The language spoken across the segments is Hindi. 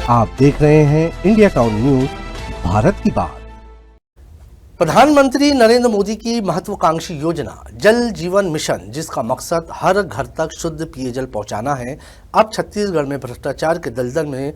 आप देख रहे हैं इंडिया टाउन न्यूज, भारत की बात। प्रधानमंत्री नरेंद्र मोदी की महत्वाकांक्षी योजना जल जीवन मिशन, जिसका मकसद हर घर तक शुद्ध पेयजल पहुंचाना है, अब छत्तीसगढ़ में भ्रष्टाचार के दलदल में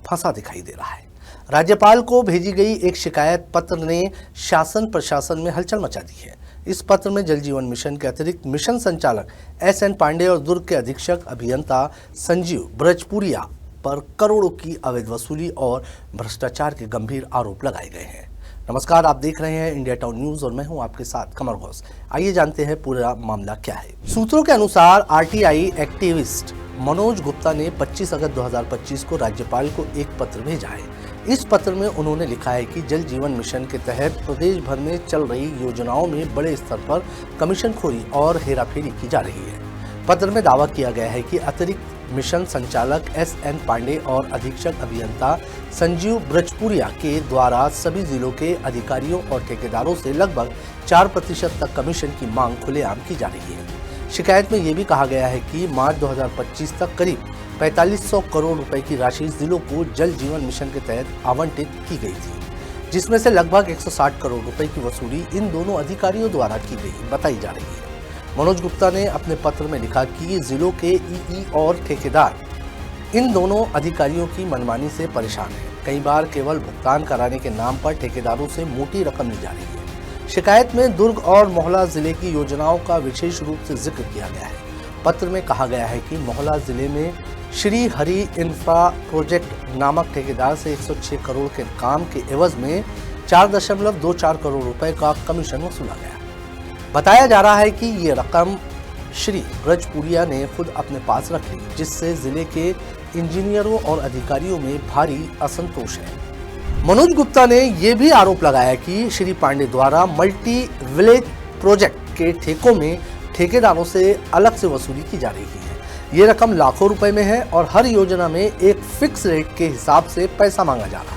फंसा दिखाई दे रहा है। राज्यपाल को भेजी गई एक शिकायत पत्र ने शासन प्रशासन में हलचल मचा दी है। इस पत्र में जल जीवन मिशन के अतिरिक्त मिशन संचालक SN पांडे और दुर्ग के अधीक्षक अभियंता संजीव ब्रजपुरिया पर करोड़ों की अवैध वसूली और भ्रष्टाचार के गंभीर आरोप लगाए गए हैं। नमस्कार, आप देख रहे हैं इंडिया टाउन न्यूज और मैं हूं आपके साथ कमर घोष। आइए जानते हैं पूरा मामला क्या है। सूत्रों के अनुसार RTI एक्टिविस्ट मनोज गुप्ता ने 25 अगस्त 2025 को राज्यपाल को एक पत्र भेजा है। इस पत्र में उन्होंने लिखा है कि जल जीवन मिशन के तहत प्रदेश भर में चल रही योजनाओं में बड़े स्तर पर कमीशनखोरी और हेराफेरी की जा रही है। पत्र में दावा किया गया है कि अतिरिक्त मिशन संचालक SN पांडे और अधीक्षक अभियंता संजीव ब्रजपुरिया के द्वारा सभी जिलों के अधिकारियों और ठेकेदारों से लगभग 4% तक कमीशन की मांग खुलेआम की जा रही है। शिकायत में ये भी कहा गया है कि मार्च 2025 तक करीब 4500 करोड़ रुपए की राशि जिलों को जल जीवन मिशन के तहत आवंटित की गई थी, जिसमें से लगभग 160 करोड़ रुपए की वसूली इन दोनों अधिकारियों द्वारा की गई बताई जा रही है। मनोज गुप्ता ने अपने पत्र में लिखा कि जिलों के EE और ठेकेदार इन दोनों अधिकारियों की मनमानी से परेशान हैं। कई बार केवल भुगतान कराने के नाम पर ठेकेदारों से मोटी रकम ली जा रही है। शिकायत में दुर्ग और मोहला जिले की योजनाओं का विशेष रूप से जिक्र किया गया है। पत्र में कहा गया है कि मोहला जिले में श्री हरि इंफ्रा प्रोजेक्ट नामक ठेकेदार से 106 करोड़ के काम के एवज में 4.24 करोड़ रुपए का कमीशन वसूला गया। बताया जा रहा है कि ये रकम श्री ब्रजपुरिया ने खुद अपने पास रख ली, जिससे जिले के इंजीनियरों और अधिकारियों में भारी असंतोष है। मनोज गुप्ता ने यह भी आरोप लगाया कि श्री पांडे द्वारा मल्टी विलेज प्रोजेक्ट के ठेकों में ठेकेदारों से अलग से वसूली की जा रही है। ये रकम लाखों रुपए में है और हर योजना में एक फिक्स रेट के हिसाब से पैसा मांगा जा रहा है।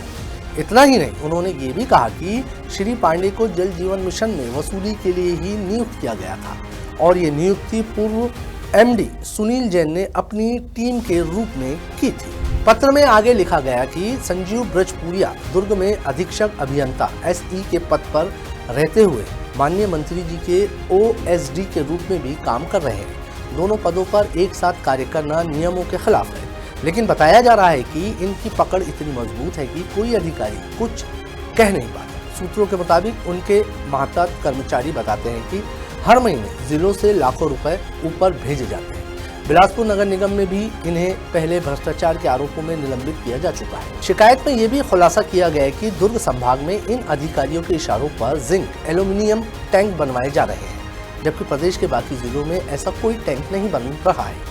इतना ही नहीं, उन्होंने ये भी कहा कि श्री पांडे को जल जीवन मिशन में वसूली के लिए ही नियुक्त किया गया था और ये नियुक्ति पूर्व MD सुनील जैन ने अपनी टीम के रूप में की थी। पत्र में आगे लिखा गया कि संजीव ब्रजपुरिया दुर्ग में अधीक्षक अभियंता SE के पद पर रहते हुए माननीय मंत्री जी के OSD के रूप में भी काम कर रहे हैं। दोनों पदों पर एक साथ कार्य करना नियमों के खिलाफ है, लेकिन बताया जा रहा है कि इनकी पकड़ इतनी मजबूत है कि कोई अधिकारी कुछ कह नहीं पाता। सूत्रों के मुताबिक उनके महत्वपूर्ण कर्मचारी बताते हैं कि हर महीने जिलों से लाखों रुपए ऊपर भेजे जाते हैं। बिलासपुर नगर निगम में भी इन्हें पहले भ्रष्टाचार के आरोपों में निलंबित किया जा चुका है। शिकायत में यह भी खुलासा किया गया है कि दुर्ग संभाग में इन अधिकारियों के इशारों पर जिंक एल्यूमिनियम टैंक बनवाए जा रहे हैं, जबकि प्रदेश के बाकी जिलों में ऐसा कोई टैंक नहीं बन रहा है।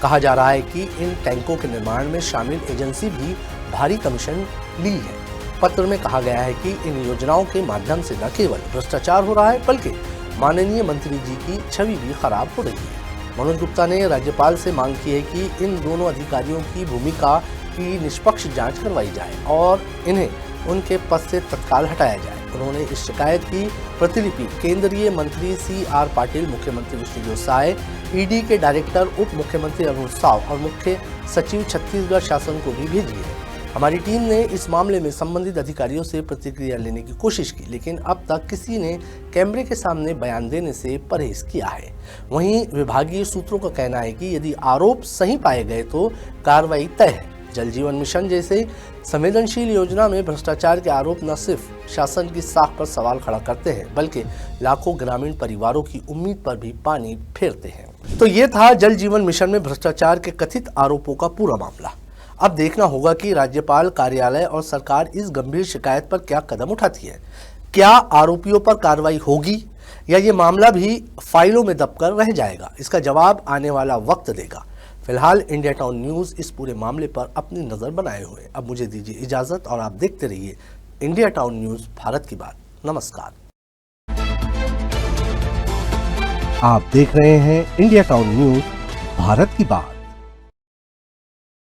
कहा जा रहा है कि इन टैंकों के निर्माण में शामिल एजेंसी भी भारी कमीशन ली है। पत्र में कहा गया है कि इन योजनाओं के माध्यम से न केवल भ्रष्टाचार हो रहा है, बल्कि माननीय मंत्री जी की छवि भी खराब हो रही है। मनोज गुप्ता ने राज्यपाल से मांग की है कि इन दोनों अधिकारियों की भूमिका की निष्पक्ष जांच करवाई जाए और इन्हें उनके पद से तत्काल हटाया जाए। उन्होंने इस शिकायत की प्रतिलिपि केंद्रीय मंत्री CR पाटिल, मुख्यमंत्री विष्णुदेव साय, ED के डायरेक्टर उप मुख्यमंत्री अरुण साव और मुख्य सचिव छत्तीसगढ़ शासन को भी भेजी है। हमारी टीम ने इस मामले में संबंधित अधिकारियों से प्रतिक्रिया लेने की कोशिश की, लेकिन अब तक किसी ने कैमरे के सामने बयान देने से परहेज किया है। वहीं विभागीय सूत्रों का कहना है कि यदि आरोप सही पाए गए तो कार्रवाई तय है। जल जीवन मिशन जैसे संवेदनशील योजना में भ्रष्टाचार के आरोप न सिर्फ शासन की साख पर सवाल खड़ा करते हैं, बल्कि लाखों ग्रामीण परिवारों की उम्मीद पर भी पानी फेरते हैं। तो ये था जल जीवन मिशन में भ्रष्टाचार के कथित आरोपों का पूरा मामला। अब देखना होगा कि राज्यपाल कार्यालय और सरकार इस गंभीर शिकायत पर क्या कदम उठाती है। क्या आरोपियों पर कार्रवाई होगी या ये मामला भी फाइलों में दबकर रह जाएगा? इसका जवाब आने वाला वक्त देगा। फिलहाल इंडिया टाउन न्यूज इस पूरे मामले पर अपनी नजर बनाए हुए। अब मुझे दीजिए इजाजत और आप देखते रहिए इंडिया टाउन न्यूज, भारत की बात। नमस्कार। आप देख रहे हैं इंडिया टाउन न्यूज, भारत की बात।